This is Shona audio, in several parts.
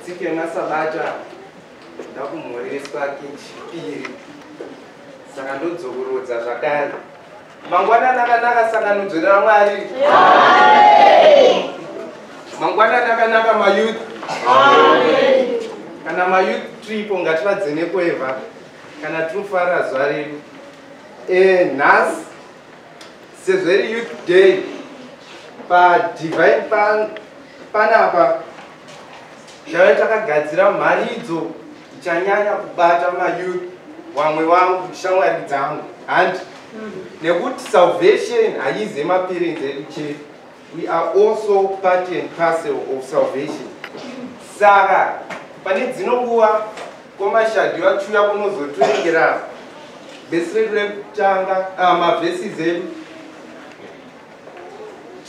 matsike masabata ndakumhoreswa kechipiri saka ndodzokorodza zvakare mangwanani akanaka saka nodzorera Mwari mangwanani akanaka mayouth kana mayouth tripo ngativadzenepo eva kana tinofara zuva redu nhasi sezveri youth day padivine panapa tave takagadzira mharidzo ichanyanya kubata mayouth vamwe vangu shamwari dzangu handi nekuti salvation haizi yemaparents edu chete, we are also part and parcel of salvation. Saka pane dzino nguva komashadhi achuya kunozotorengera vhesi redu rekutanga mavhesi edu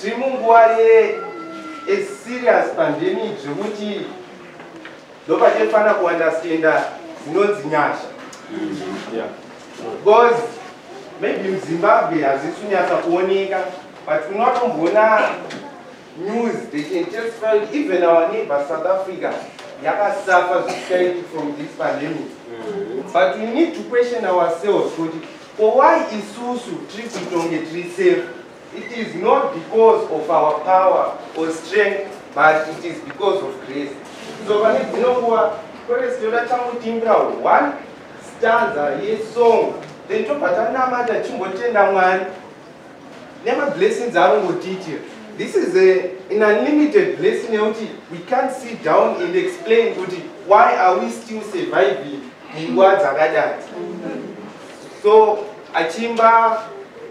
tiri munguva ye-serious pandemic zvekuti ndopatinofana kuandastenda dzinonzi nyasha because maybe muZimbabwe hazvisi kunyatsa kuoneka but unotomboona news they can testify even our neighbor South Africa yakasuffer zvisikaiti from this pandemic. But we need to question ourselves kuti why isusu tiri kuitonge tiri safe. It is not because of our power or strength, but it is because of grace. So pane dzino nguva kore sitoda tangotimbira one stanza yesong then tobva tanamata chimbotenda Mwari nemablessings arongotiti. This is an unlimited blessing yekuti we can't sit down and explain kuti why are we still surviving munguva dzakadai. So achimba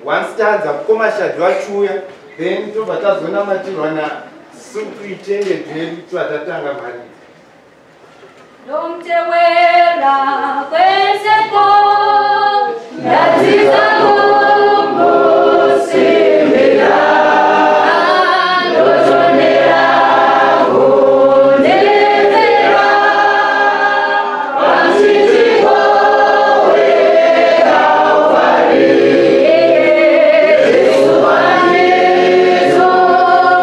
one stanza komashadhi achuya then tobva tazonamatirwa nasukuitende dzedu twatatanga mari Domtewera kweseko ndaziza kumbosemera ndotonera kundelezera wamshitiko wekaufari Yesu wanezo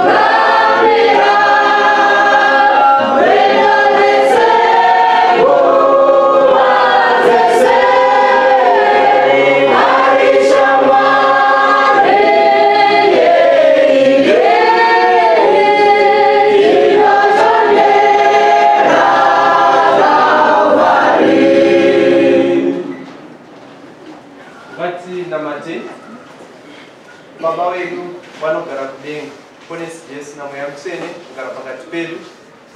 kamera Baba wedu vanogara kudenga ponesi Jesu namweya mutsvene kugara pakati pedu.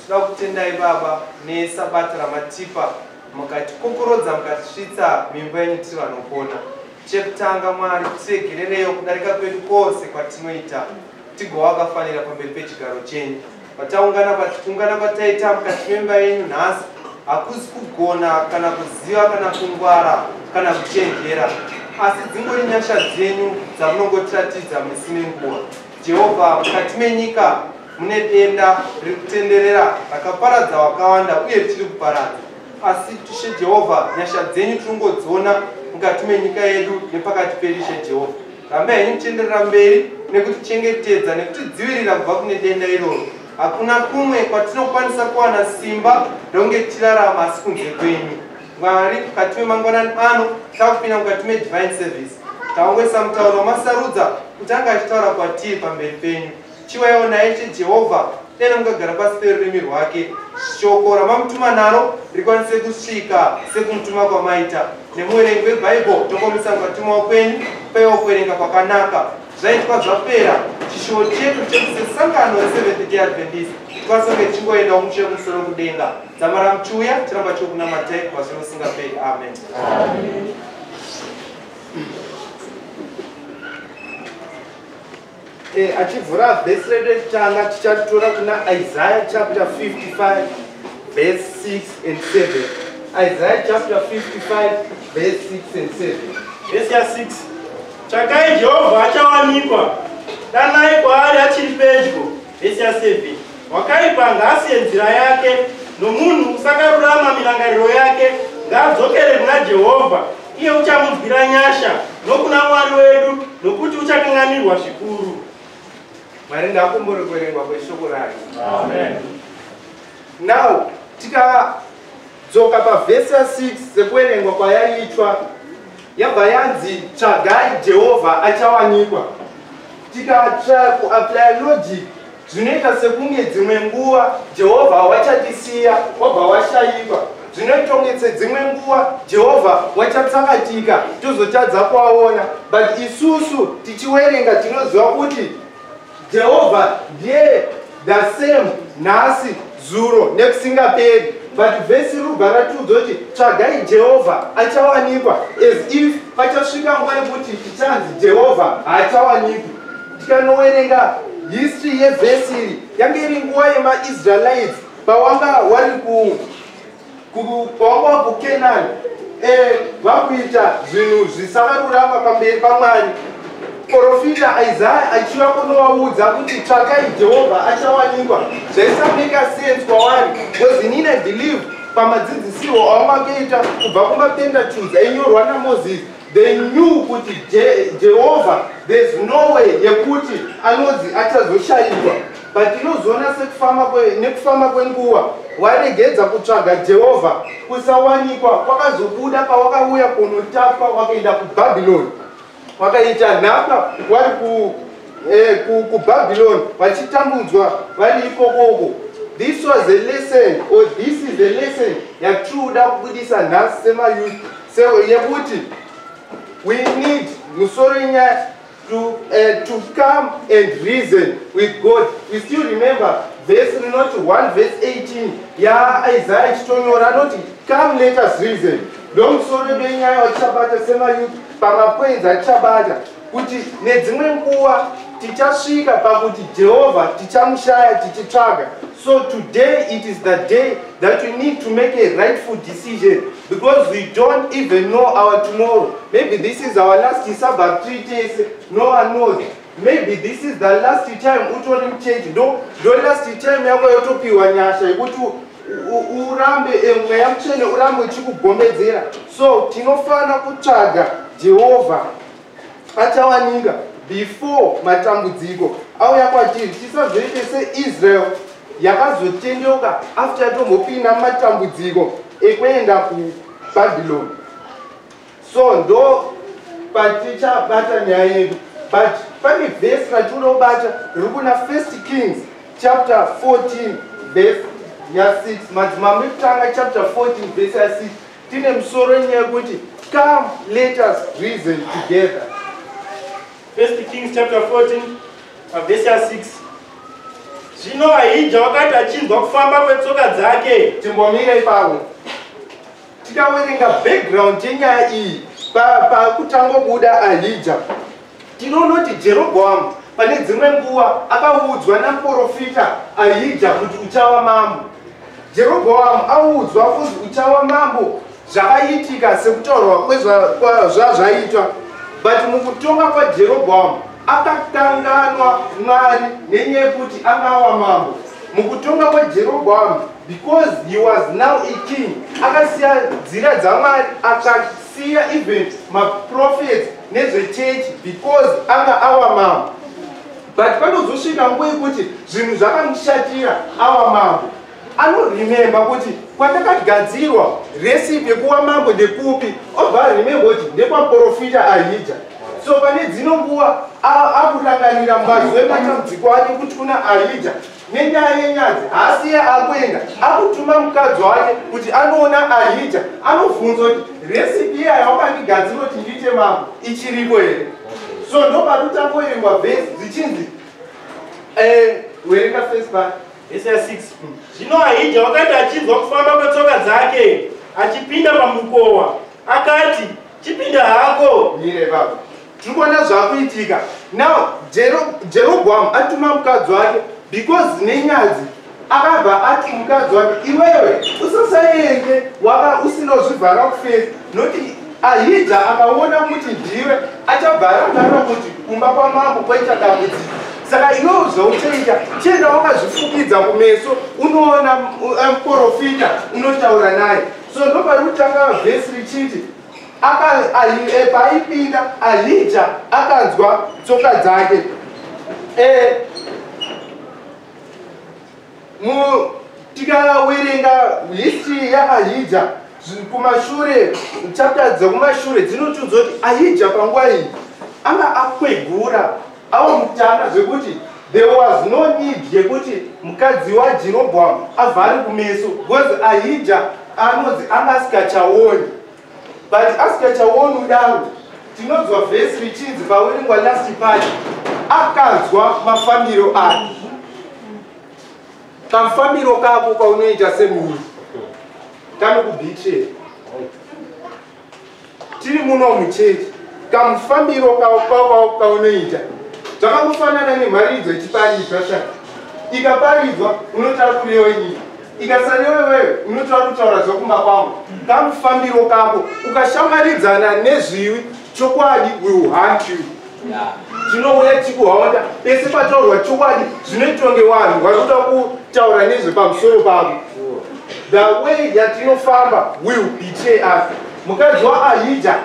Tinoda kutendai Baba nesabata ramatipa mukatikokorodza mukatisvitsa mimba yenyu tiri vanopona. Chekutanga Mwari tiregerereyo kudarika kwedu kwose kwatinoita tigova vakafanira pamberi pechigaro chenyu. Patiungana kwataita mukati memba yenyu nhasi hakuzi kugona kana kuziva kana kungwara kana kuchenjera asi dzingori nyasha dzenyu dzamunongotiratidza misi nenguva. Jehovha, mukati menyika mune denda riri kutenderera rakaparadza wakawanda uye richiri kuparadza, asi She Jehovha nyasha dzenyu tiringodziona mukati menyika yedu nepakati pedu. She Jehovha, rambai henyu muchenderera mberi nekutichengetedza nekutidzivirira kubva kune denda iroro. Hakuna kumwe kwatinokwanisa kuwana simba ronge tirarama asi kunze kwenyu. Mwari, mukati memangwanani ano takupinda mukati medivine service taongesa mutauro wamasarudza kuti anga achitaura kwatiri pamberi penyu. Chiwaiwo naye She Jehovha dena mukagara pasi perurimi rwake shoko ramamutuma naro rikwanise kusvika sekumutuma kwamaita. Nemuverengi webhaibheri tongomisa mukati maoko enyu paiwo kuverenga kwakanaka zvaitwa zvapera chishuwo chedu chekusesangano reSeventh Day Adventist tikasonge tichingoendawo mushe musoro kudenga. Dzamara muchiuya tiramba chokunamatai kwazvino usingaperi. Amen. Achivhura vhesi redu rekutanga tichatora kuna Isaiah chapter 55 verse 6 and 7. Isaiah chapter 55 verse 6 and 7. Verse 6. Tsvakai Jehovha achawanikwa, danai kwaari achiri pedyo. Verse 7. Wakaipa ngaasiye nzira yake, nomunhu usakarurama mirangariro yake ngaadzokere kuna Jehovha, iye uchamunzwira nyasha nokuna Mwari wedu, nokuti uchakanganirwa zvikuru. Mwari ndakumbure kuverengwa kweshoko rake. Amen. Now, tikadzoka pavhesi ya6 sekuverengwa kwayaitwa yabva yanzi tsvagai Jehovha achawanikwa. Tikatry kuapply logic zvinoita sekunge dzimwe nguva Jehovha wachatisiya wabva washayikwa, zvinoita kunge sedzimwe nguva Jehovha wachatsakatika tozotadza kuaona, but isusu tichiverenga tinoziva kuti Jehovha ndiye the same nhasi zuro nekusingaperi. But vhesi rubva ratiudza kuti tsvagai Jehovha achawanikwa, as if pachasvika nguva yekuti tichanzi Jehovha haachawanikwi. Tikanoverenga history yevhesi iri yange iri nguva yemaIsraelites pavanga vari pavanga kuKenani vakuita zvinhu zvisakarurama pamberi paMwari. Profita Isaiah achiva kunovaudza kuti tsvakai Jehovha achawanikwa zvaisameka sense kwavari, because inini I believe pamadzidzisirwo avangakaita kubva kumapentateuch ainyorwa naMoses, they knew kuti Jehovha there's no way yekuti anonzi achazoshayikwa. But tinozoona nekufamba kwenguva waregedza kutsvaga Jehovha kusawanikwa kwakazobuda pawakauya kunotapwa wakaenda kuBhabhironi, wakaita nhaka vari kuBhabhironi vachitambudzwa vari ikokoko. This was a lesson, or this is a lesson yatinoda kubudisa nhasi semayouth yekuti we need musoro nyaya to come and reason with God. We still remember verse not 1 verse 18 Isaiah chitonyora noti come let us reason. Ndomusoro benyaya wachabata semayouth pamapoints achabata kuti nedzimwe nguva tichasvika pakuti Jehovha tichamushaya tichitsvaga. So today it is the day that we need to make a rightful decision, because we don't even know our tomorrow. Maybe this is our last Sabbath 3 days, no one knows. Maybe this is the last time utori mchechi do last time yako yotopiwa nyasha yekuti urambe mweya mutsvene urambe uchikugomedzera. So tinofana kutsvaga Jehovha achawanika before matambudziko auya kwatiri. Tisazoite seIsrael yakazotendeuka after yatombopinda mumatambudziko ekuenda kuBhabhironi. So ndo patichabata nyaya yedu. But pane vhesi ratinoda kubata riri kuna 1 Kings chapter 14 verse ya6. Madzimambo ekutanga chapter 14 verse ya6 tine musoro nyaya yekuti come let us reason together. 1 Kings chapter 14 verse ya 6. Zvino Ahija wakati achinzwa kufamba kwetsoka dzake. Timbomira ipapo tikawerenga background yenyaya iyi pakutangobuda Ahija tinoona kuti Jerobhoamu pane dzimwe nguva akaudzwa namuprofita Ahija kuti uchava mambo. Jerobhoamu audzwa kuzi uchava mambo zvakaitika sekutaurwa kwezvazvaitwa, but mukutonga kwaJerobhoamu akakanganwa Mwari nenyaya yekuti angava mambo. Mukutonga kwaJerobhoamu, because he was now a king, akasiya nzira dzaMwari, akasiya even maprophets nezvechechi because anga ava mambo. But panozosvika nguva yekuti zvinhu zvakamushatira ava mambo. Anorememba kuti kwatakagadzirwa recipe yekuva mambo ndekupi, obva rememba kuti ndekwaprofita Ahija. So pane dzino nguva akurangarira mbazo yematambudziko ake kuti kuna Ahija nenyaya yenyadzi haasiye akuenda, akutuma mukadzi wake kuti anoona Ahija, anobvunza kuti recipe iya yawakandigadzira kuti ndiite mambo ichiripo here. So ndo panotangoerengwa vhesi dzichinzi werenga first part verse ya 6. Zvino Ahija wakati achinzwa kufamba kwetsoka dzake achipinda pamukova akati chipinda hako. Mire baba, tikuona zvakuitika. Now Jerobhoamu atuma mukadzi wake because nenyadzi akabva ati mukadzi wake iwewe usasaende usinozvivhara kufesi, noti Ahija akaona kuti ndiwe achabva arangara kuti kumba kwamambo kwaita dambudziko. Saka iwewe zvauchaita chienda wakazvifukidza kumeso unoona muprofita unotaura naye. So ndo pari kutanga vhesi richiti paipinda Ahija akanzwa tsoka dzake. tikawerenga history yaAhija kumashure, chapter dzekumashure dzinotudza kuti Ahija panguva iyi anga akwegura ava mutana zvekuti there was no need yekuti mukadzi waJerobhoamu avhare kumeso because Ahija anonzi anga asikachaoni. But asikachaoni kudaro tinonzwa vhesi richinzi pawerengwa last part akanzwa mafambiro ake. Kamufambiro kako kaunoita semunhu kanokubhitira. Tiri muno muchechi kamufambiro kako kaunoita zvakafanana nemharidzo ichiparidzwa shaka. Ikaparidzwa unotaura kuri iwe nyika, ikasariwe wewe unotaura kutaura zvokumba kwangu. Kamufambiro kako ukashamaridzana nezviwi chokwadi will hunt you. Tinouya tikuhaunda pese pataurwa chokwadi zvinoitwa ngevanhu vari kuda kutaura nezvepamusoro pavo. The way yatinofamba will betray us. Mukadzi waAhija,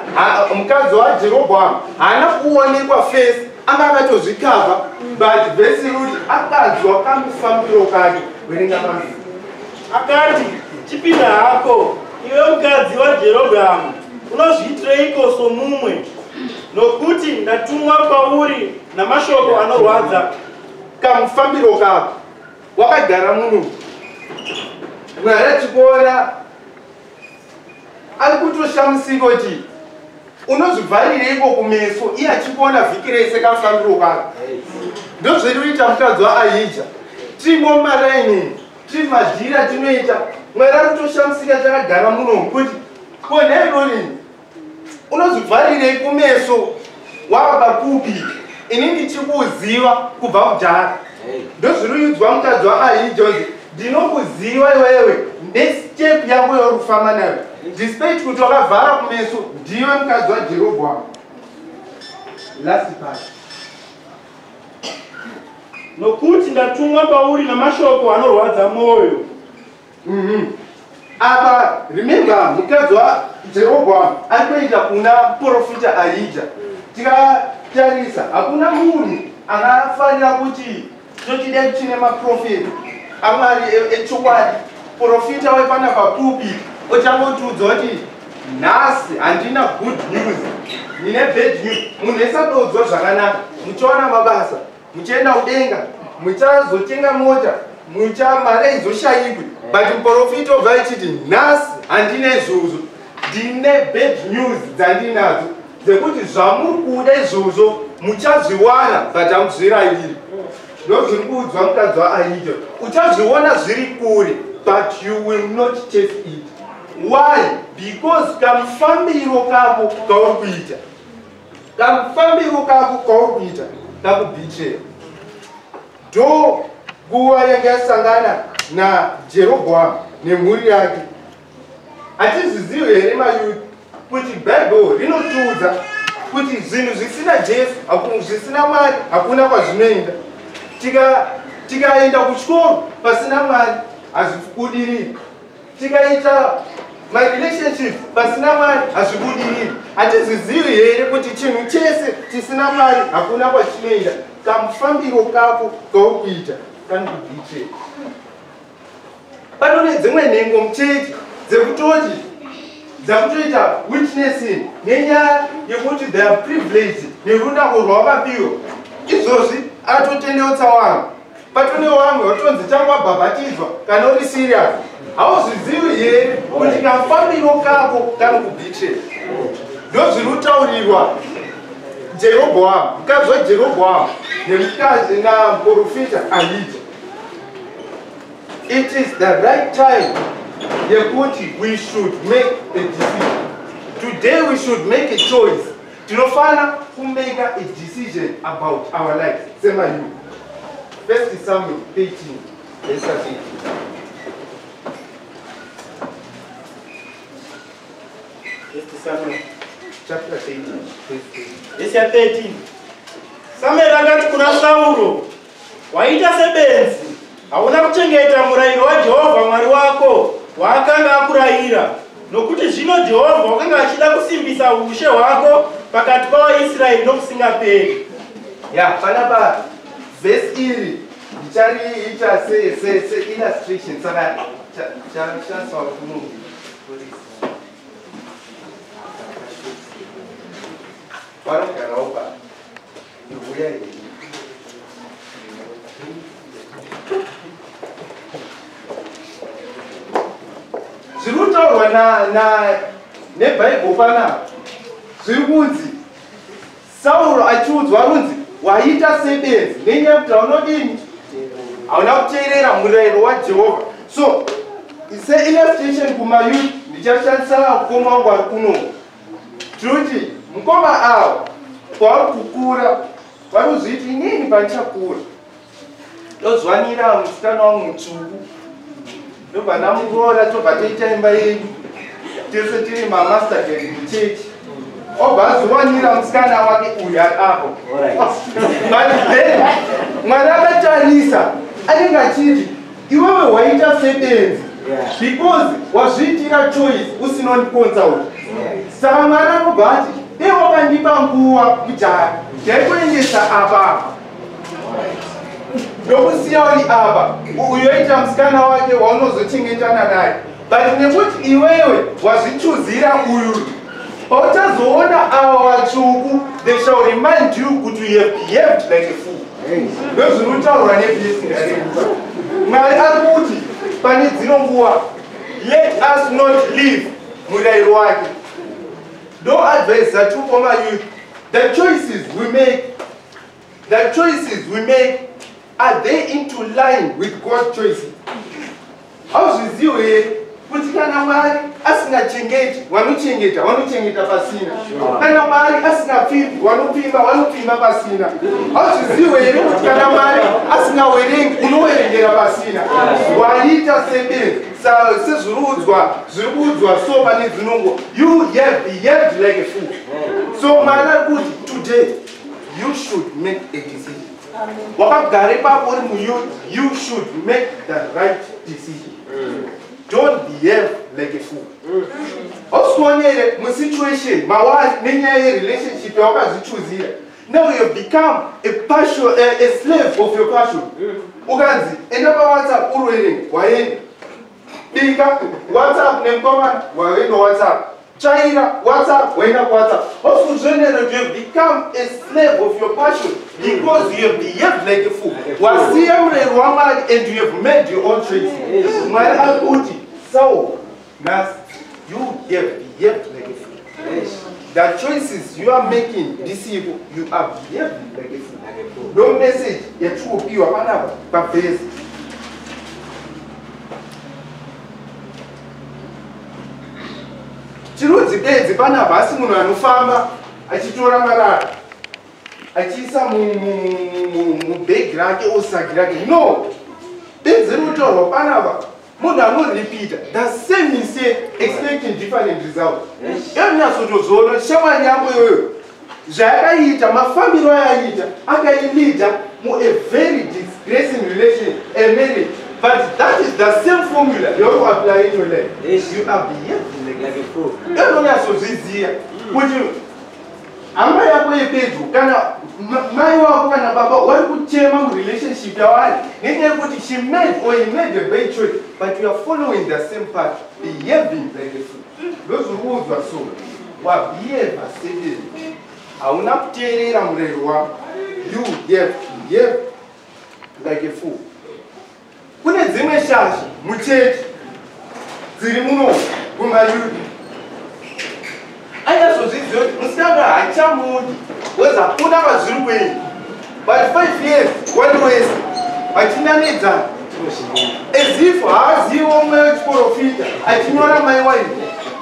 mukadzi waJerobhoamu haana kuonekwa face, anga akatozvikavha, but vhesi kuti akanzwa kamufambiro kake. Werenga maviri. Akati, chipinda hako, iwe mukadzi waJerobhoamu, unozviitireiko somumwe? Nokuti ndatumwa pauri namashoko anorwadza. Kamufambiro kako wakagara muno. Mwari achikuona ari kutoshamusika kuti unozvivharireiko kumeso iye achikuona vhiki rese kamufambiro kako. Ndozviri kuita mukadzi waAhija. Timo mumaraini, tiri madhira tinoita. Mwari ari kutoshamusika takagara muno kuti ko nhairori unozvivharirei kumeso wava papupi. Inini ndichikuziva kubva kudhara. Ndozvirikuudzwa mukadzi waAhija kuti ndinokuziva iwewe nestep yako yorufamba nayo. Despite kuti wakavhara kumeso ndiwe mukadzi waJerobhoamu. Last part. Nokuti ndatumwa pauri namashoko anorwadza mwoyo. Apa remember mukadzi waJerobhoamu ari kuenda kuna profita Ahija. Tikatarisa hakuna munhu angafanira kuti totide tine maprofita amwari echokwadi. Profita waipana papulpit ochangotiudza kuti nhasi handina good news, ndine bad news. Munhu esadodzwa zvakanaka, muchaona mabasa, muchaenda kudenga, muchazotenga mota, mari izoshayikwi. But profita obva achiti nhasi handina izvozvo, ndine bad news dzandinadzo dzekuti zvamuri kuda izvozvo muchazviwana but hamuzvirayiri. Ndozviri kuudzwa mukadzi waAhija. Uchazviona zviri kure but you will not taste it. Why? Because kamufambiro kako kauri kuita, kamufambiro kako kauri kuita kakubhitira. Ndo nguva yanga yasangana naJerobhoamu nemhuri yake. Hatizvizivi here mayuthi kuti Bible rinotiudza kuti zvinhu zvisina Jesu, zvisina Mwari hakuna kwazvinoenda. Tikaenda kuchikoro pasina Mwari hazvibudiriri. Tikaita my relationship pasina Mwari hazvibudiriri. Hatizvizivi here kuti chinhu chese chisina Mwari hakuna kwachinoenda. Kamufambiro kako kauri kuita kanokubhitira. Panone dzimwe nhengo muchechi dzekutoti dzakutoita witnessing nenyaya yekuti they are privileged nerunako rwavakapiwa. Izvozvi atotendeutsa vanhu. Patone vamwe vatonzi tangu wabhabhatidzwa kana uri serious. Hauzvizivi here kuti kamufambiro kako kanokubhitira. Ndozviri kutaurirwa Jerobhoamu, mukadzi waJerobhoamu nemukadzi naprofita Ahija. It is the right time yekuti we should make a decision. Today we should make a choice. Tinofana kumeka a decision about our lives. Sema you. 1 Samuel 18. Let's start it. 1 Samuel Chapter 18. Verse 13. Samuel akati kuna Sauro, waita sebenzi, hauna kuchengeta murayiro waJehovha Mwari wako waakanga akurayira. Nokuti zvino Jehovha wakanga achida kusimbisa ushe hwako pakati pavaIsraeri nokusingaperi. Ya, panapa verse iri tichariita se-illustration saka chashasawa kunungi vanogarawo pa iuya iyi zviri kutaurwa nebhaibheri panapa zviri kunzi Sauro achiudzwa runzi waita sebenzi nenyaya yekuti haunodini hauna kuteerera murayiro waJehovha. So se-illustration kumayouth ndichashandisa mukoma wangu ari kuno tiri mukoma avo kwavari kukura vari kuzviti inini pandichakura ndozwanira musikana wangu mutsvuku ndobva ndamuroora tobva toita imba yedu tese tiri mamastergad muchechi obva azowanira musikana wake uyu ari apo but then mwari akatarisa anenge achiti iwewe waita sebenzi because wazviitira choice usinondiconsult saka mwari anobva ati dei wakandipa nguva kudhaya ndaikuendesa apa ndokusiya uri apa uyoita musikana wake waunozochengetana naye but nekuti iwewe wazvichuzira uyu pauchazoona ava vatsvuku they shall remind you kuti you have behaved like a fool. Ndozvinotaurwa nebhesingare mwari ari kuti pane dzino nguva let us not live murayiro wake. No advice that you for my youth. The choices we make, are they into line with God's choices? Hauzvizivi here kuti kana mwari asingachengeti vanochengeta pasina, kana mwari asingapfimbi vanopfimba pasina. Hauzvizivi here kuti kana mwari asingawerengi unowerengera pasina. Waita sebenzi sezviri kuudzwa so pane dzinongo you have behaved like a fool. So mwari ari kuti today you should make a decision. Wakagare papo uri muyouth, you should make the right decision. Don't behave like a fool. Oswonyere mu situation mawazi nenyaya yerelationship yawakazvichuzira. Now you have become a slave of your passion. Ukanzi enda paWhatsApp urwering waenda bika WhatsApp nemkomana waenda WhatsApp China WhatsApp waenda WhatsApp. Oswonyere you have become a slave of your passion because you have behaved like a fool. Wasiya murayiro wamwari and you have made your own choices. Mwari ari kuti so you have behaved like a fool. The choices you are making this evil, you are behaving like a fool. No message yatikupiwa panapa pabhesi. Chirudzi bedzi panapa asi munhu anofamba achitora marara achiisa mubhegi rake osagi rake. No, bedzi rinotorwa panapa munhu anorepeata the same mistake expecting different results. Yamunyazotozoona shamwari yangu iyoyo zvayakaita mafambiro ayaita akailida mu a very disgracing relation and marriage. But that is the same formula you have to apply in your life. Yes. You are behaving like a fool. Yamunyazoziziya kuti amba yako yepedyo kana mai wako kana baba vari kuchema murelationship yavari nenyaya yekuti she made or he made a bad choice but you are following the same path behaving like a fool. Ndozviri kuudzwa so wabehava sebenzi hauna kuteerera murayiro wako. You have behaved like a fool. Kune dzimwe shasha muchechi dziri muno kumayouth anyazozviziva kuti musikana hachamudi weza kuna vazviri kwenyu but 5 years wandowesa vachinamidzana as if haazivo mwe wechiprofita achinyora mai waiti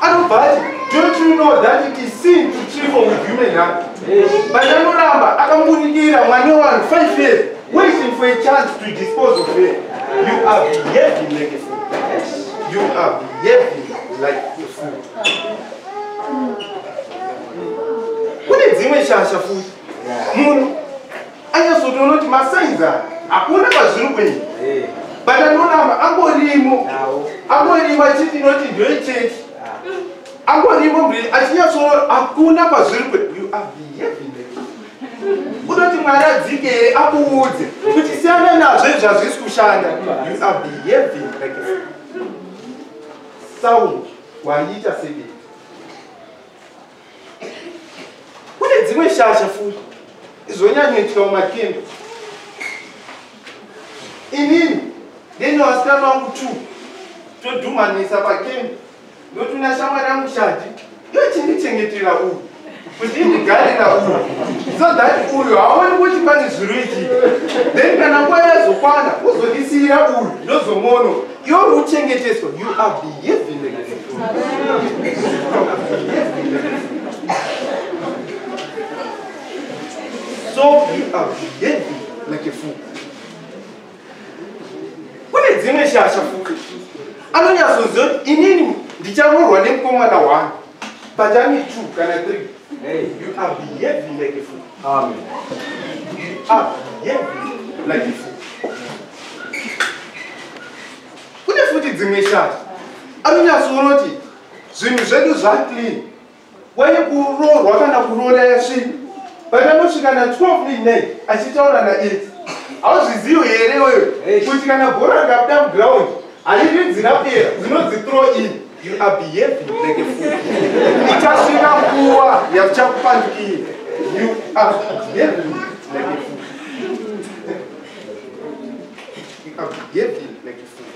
anobva ati don't you know that it is sin to trifle with human heart. But anoramba akambudikira mwani wanhu 5 years waiting for a chance to dispose of her. You are behaving like a fool. You are behaving like a fool. Kune dzimwe shasha futi munhu anyazotoona kuti masainza hakuna pazviri kwenyu but anoramba angorimo achiti noti ndoyechechi angorimo mbiri achinyatsoona hakuna pazviri kwenyu. You are behaving like a fool. kutoti mwari adzike here akuudze kuti siyana nazvo zvazvisi kushanda. You are behaving like a fool. Saul waiita sebeni. Kune dzimwe shasha futi izonyanyoitika mumakendo. Inini ndine vasikana vangu 2 todhumanisa pakendo ndotuna shamwari yangu Shadhi yochindichengetera uyu kuti indigarira uyu so that uyu haoni kuti pane zviri itika, then kana nguva yazokwana uzondisiyira uyu ndozomono iwe uri uchengeteswa. You are behaving like a fool. So you are behaving like a fool. Kune dzimwe shasha futi anonyatsoziva kuti inini ndicharorwa nemukomana 1 but ani 2 kana 3. You are behaving like a fool. Amen. You are behaving like a fool. Kune futi dzimwe shasha anonyatsoona kuti zvinhu zvedu zvaclean kwai kuroorwa kana kuroora yasvika but anosvika na 12 midnight achitaura na8. Hauzvizivi here wewe kuti kana bhora rikabuda muground hariridzi rapera dzinodzithrow in. You are behaving like a fool. Ichasvika nguva yakuchakupandukira. You are behaving like a fool. You are behaving like a fool.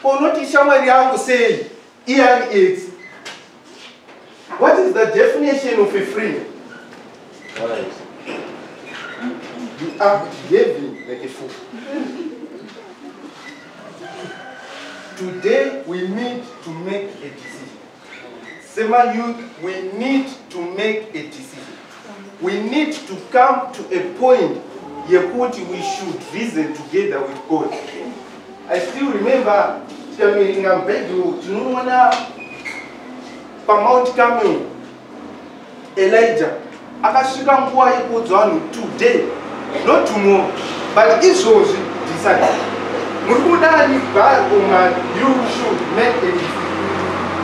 Ponoti shamwari yangu sei iyani 8. What is the definition of a friend? You are behaving like a fool. Today we need to make a decision. Sema youth, we need to make a decision. We need to come to a point yekuti we should reason together with God. I still remember tinoona pa Mount Carmel Elijah akasvika nguva yekuudza vanhu today not tomorrow but izvozvi decide. Muri kudani man, you should make a decision.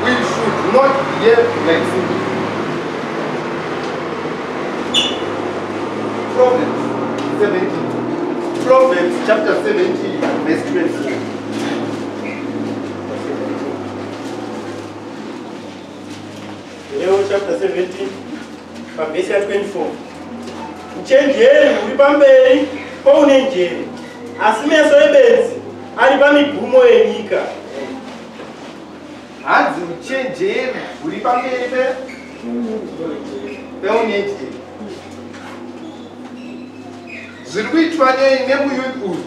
We should not behave like fools. Proverbs 17. Proverbs chapter 17 verse 24. Leo chapter 17 verse 24. Uchenjeri uri pamberi pounenjeri asi meso ebenzi ari pamigumo yenyika. Hanzi uchenjeri uri pamberi peunenjeri. Zviri kuitwa nemuyuth uyu.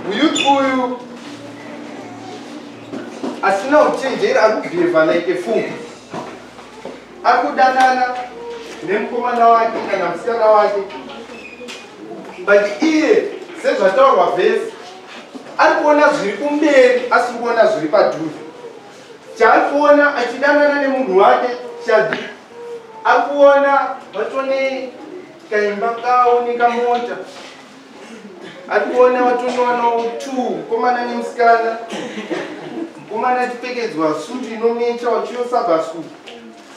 Muyuth uyu asina uchenjeri ari kubhehava like a fool. Ari kudanana nemukomana wake kana musikana wake, but iye sezvataurwa vhesi ari kuona zviri kumberi asiri kuona zviri padhuze. Chaari kuona achidanana nemunhu wake Shadhi, ari kuona vatone kaimba kawo nekamota, ari kuona vatoniwanawo 2 mukomana nemusikana. Mukomana achipfekedzwa suti inomecha wachiosabha suti,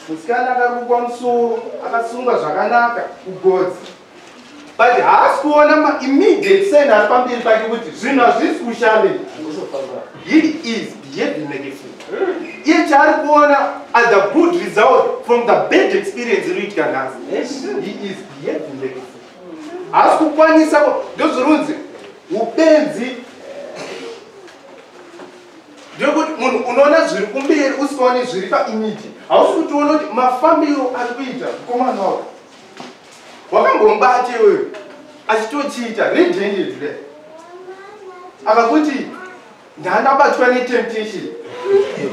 musikana akarukwa musoro akasungwa zvakanaka kugodzi, but haasi kuona immediate sign ari pamberi pake kuti zvinhu hazvisi kushanda. He is behaving like a fool. Iye chaari kuona as the good result from the bad experience inoitika nhasi. He is behaving like a fool. Haasi kukwanisa ndozvorudzi upenzi ndekuti munhu unoona zviri kumberi usikaoni zviri paimmediate. Hausi kuti uona kuti mafambiro ari kuita mukomana wako wakambombate wewe achitochiita redenje today akakuti ndandabatwa netemptation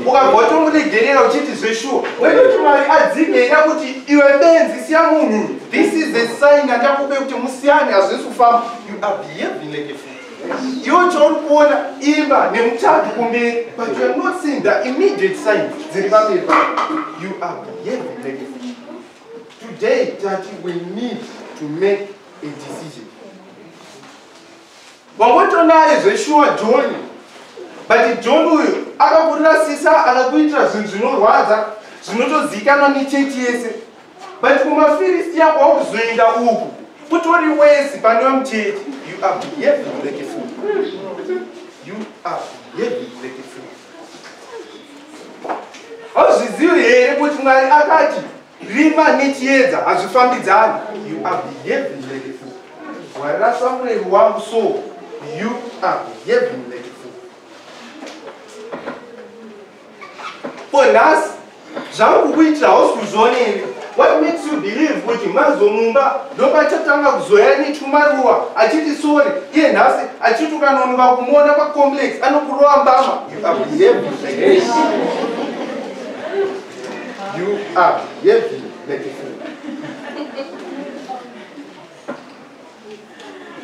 ukabva watongoregerera uchiti zveshuwa wekuti Mwari adzigera kuti iwe benzi siya munhu. This is a sign andakupe kuti musiyane hazvisi kufamba. You are behaving like a fool. Iwe chauri kuona imba nemuchato kumberi, but you are not seeing the immediate signs dziri pamberi. You are behaving like a fool. Today, Tati, we need to make a decision. Wangotona zveshuwa John, but John uyu akakurasisa akakuitira zvinhu zvinorwadza zvinotozikanwa nechechi yese, but kumafiristi yako wakuzoenda uku utori wese pane muchechi. You are behaving like a fool. You are behaving like a fool. Hauzvizivi here kuti Mwari akati rima nechiedza hazvifambidzani? You are behaving like a fool. Warasa mureri wangu so you are behaving like a fool. Ponhasi zvangu kuitira hausi kuzvioneri. What makes you believe kuti mazomumba ndopachatanga kuzoya nechumaruwa achiti sori iye nhasi achiti ukanonoka kumuona pacomplex anokurova mbama? You are behaving like a fool. You are behaving like a fool.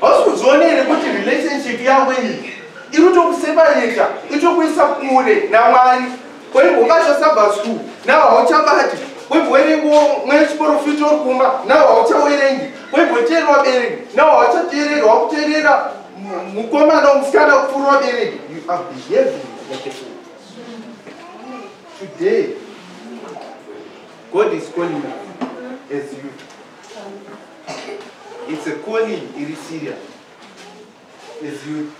Hausi kuzvioneri kuti relationship yako iyi iri kutokuseparata, iri kutokuisa kure naMwari. Waimbokasha Sabbath school nawo hauchabati, waimboverengo mwechiprofita uri kumba nawo hauchaverengi, waimboteerera bereki nawo hauchateerera, wakuteerera mukomana womusikana kupfuura wabereki. You are behaving like a fool. Today God is calling you as you. It's a calling, it is serious. As you.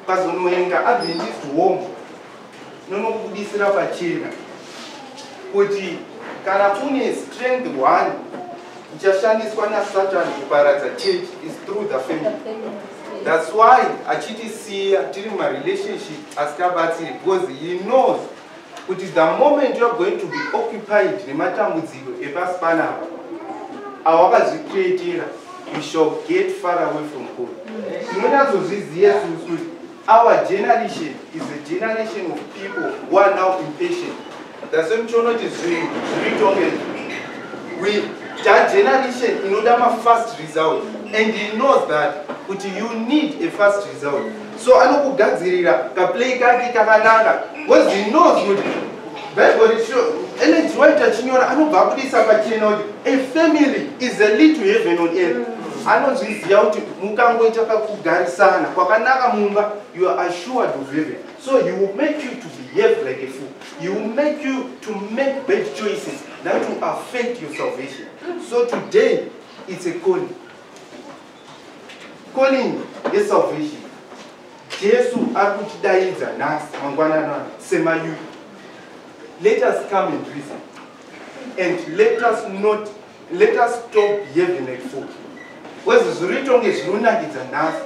Pazonoenga Adventist home nonokubudisira pachena kuti kana kune strength one ichashandiswa naSatan kuparadza church is through the family. That's why achitisiya tiri marelationship asikabatsiri, because he knows kuti the moment you are going to be occupied nematambudziko epasi panapa awakazvicreatira, you shall get far away from God. Tinonyatsozviziva kuti our generation is a generation of people who are now impatient. That's why that generation inoda a fast result, and he knows that you need a fast result. So anokugadzirira kaplay kake kakanaka, because he knows kuti Bible is sure energy waita chinyora anobva kudisa pachena kuti a family is a lead to heaven on earth. Anozviziva kuti mukangoita kakugarisana kwakanaka mumba, you are assured of heaven. So he will make you to behave like a fool. He will make you to make bad choices that will affect your salvation. So today it's a calling. Calling is salvation. Jesu akutidaidza nhasi mangwanana sema you. Let us come and reason, and let us stop behaving like fools. Wezi zviritonge zvinonakidza nhasi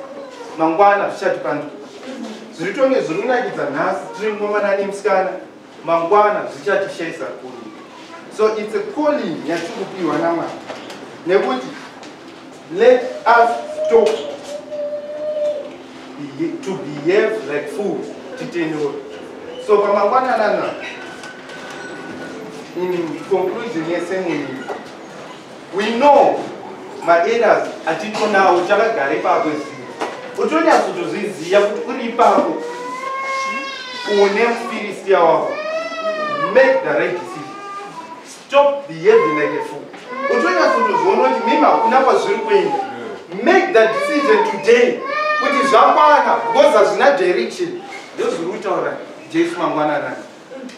mangwana zvichati panduka. Zviritonge zvinonakidza nhasi tiri ngomana nemusikana mangwana zvichatishayisa kuri. So it's a calling yatiri kupiwa naMwari. Nekuti let us stop to behave like fools titenoro. So pamangwana nana in conclusion yesemuni, we know maeras atitonawo takagara ipapo zivo. Utonyatsoziziva kuti uri ipapo une mufiristiya wako. Make the right decision. Stop behaving like a fool. Utonyatsoziona kuti mimi hakuna kwazviri kuenda. Make the decision today kuti zvakwana, because hazvina direction. Ndozviri kutaura Jesu mangwanani.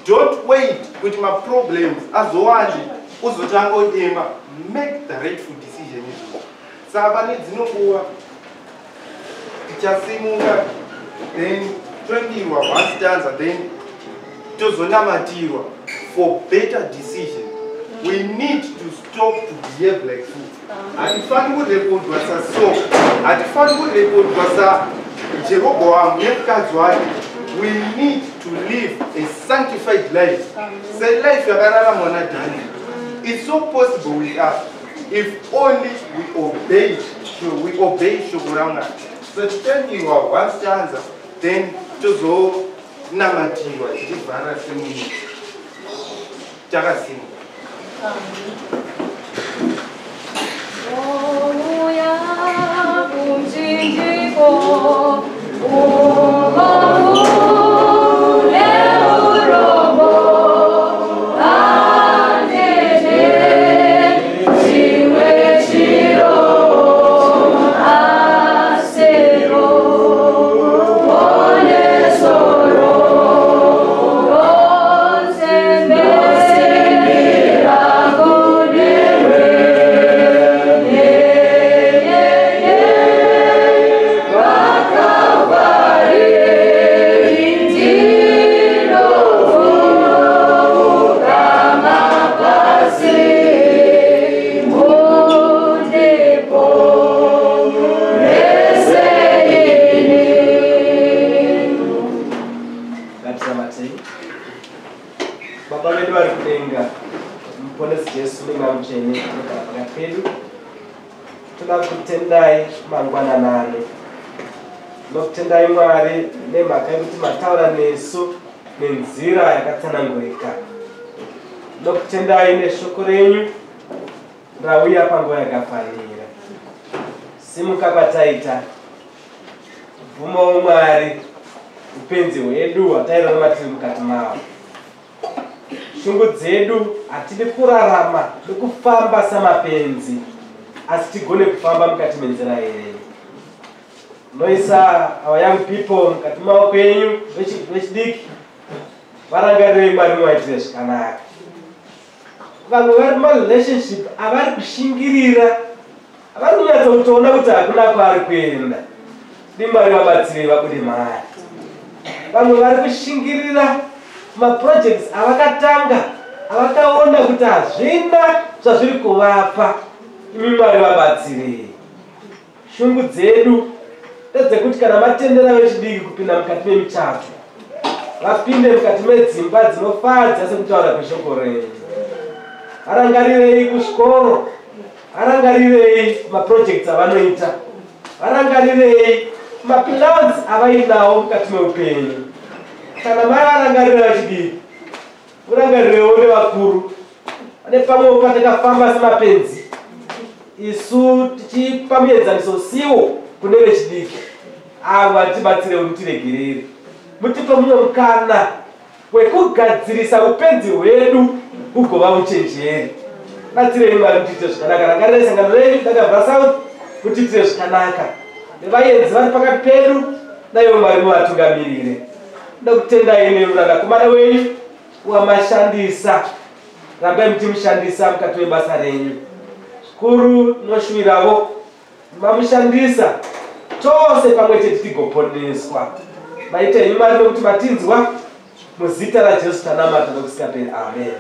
Don't wait kuti maproblems azowandi uzotanga udemba. Make the rightful decision. Saka pane dzino nguva tichasimuka, then tondirwa one stanza, then tozonamatirwa for better decision. We need to stop to behave like fools. Hatifani kurekodwa saSaul, hatifani kurekodwa saJeroboam nemukadzi wake. We need to live a sanctified life. Say life yakararama naDhani. It's so possible with us if only we obey shoko raMwari. So titendirwa one stanza, then tozonamatirwa tichivhara semunhu takasimuka. Oh toda kutendai mangwananani. Nokutendai Mwari nemhaka yekuti mataura nesu nenzira yakatsanangurika. Nokutendai neshoko renyu rauya panguva yakafanira. Simuka kwataita. Bvumawo Mwari upenzi hwedu hwatairarama tiri mukati mawo. Shungu dzedu hatidi kurarama nekufamba samapenzi, asi tigone kufamba mukati menzira yenyu. Noisa our young people mukati maoko enyu vechidiki, varangarirei Mwari muvaitire zvakanaka. Vamwe vari marelationship havari kushingirira, havari kunyatsa kutoona kuti hakuna kwaari kuenda. Dii Mwari vabatsirei vabude mari. Vamwe vari kushingirira maprojects avakatanga, avakaona kuti hazvina zvazviri kuvapa. Imi Mwari vabatsirei. Shungu dzedu ndedzekuti kana matendera vechidiki kupinda mukati memichato, vapinde mukati medzimba dzinofadza sekutaura kweshoko renyu. Varangarirei kuzvikoro, varangarirei maprojects avanoita, varangarirei maplans avainawo mukati meupenyu. Kana mavarangarira vachidiki, murangarirewo nevakuru. Pane pamwewo patakafamba semapenzi, isu tichipa muenzaniso usiwo kune vechidiki. Ava tibatsirewo mutiregerere. Mutipe mumwe mukana wekugadzirisa upenzi hwedu hugova uchenjeri. Batsirei Mwari mutiite zvakanaka. Rangarirei sangano renyu Dakabva South mutiitire zvakanaka. Nevaenzi vari pakati pedu, naivo Mwari muvatungamirire. Ndokutendai nevanakomana wenyu wamashandisa. Rambai muchimushandisa mukati mebasa renyu. Zvikuru noshuvirawo mamushandisa tose pamwe chete tigoponeswa. Maitei Mwari nokuti matinzwa. Muzita raJesu tanamata nokusingaperi. Amen.